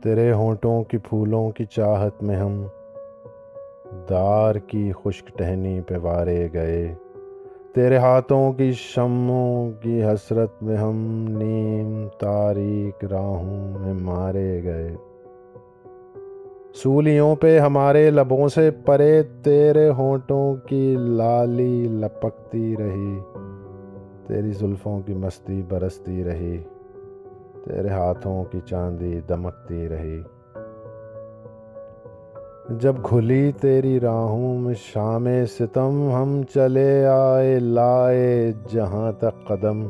तेरे होंठों की फूलों की चाहत में हम दार की खुश्क टहनी पे वारे गए। तेरे हाथों की शम्मों की हसरत में हम नीम तारीक राहों में मारे गए। सूलियों पे हमारे लबों से परे तेरे होंठों की लाली लपकती रही। तेरी जुल्फों की मस्ती बरसती रही। तेरे हाथों की चांदी दमकती रही। जब खुली तेरी राहों में शामे सितम हम चले आए लाए जहाँ तक कदम।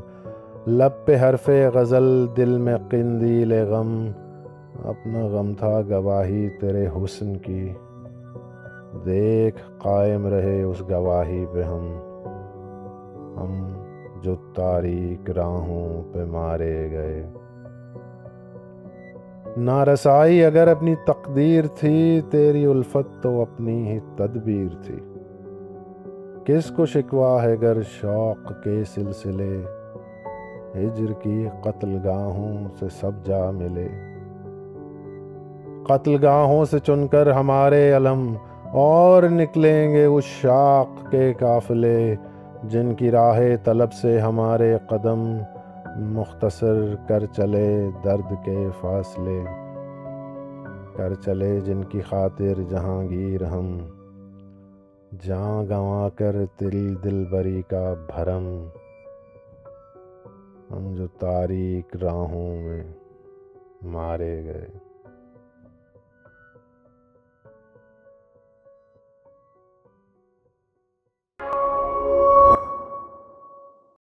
लब पे हरफे गज़ल दिल में क़िंदील गम। अपना गम था गवाही तेरे हुस्न की। देख कायम रहे उस गवाही पे हम जो तारीक राहों पे मारे गए। नारसाई अगर अपनी तकदीर थी तेरी उल्फत तो अपनी ही तदबीर थी। किसको शिकवा है गर शौक के सिलसिले हिज्र की कत्लगाहों से सब जा मिले। कत्लगाहों से चुनकर हमारे अलम और निकलेंगे उस शाख के काफिले जिनकी राह तलब से हमारे कदम मुख्तसर कर चले दर्द के फासले। कर चले जिनकी खातिर जहांगीर हम जान गंवा कर तेरी दिलबरी का भरम। हम जो तारीक राहों में मारे गए।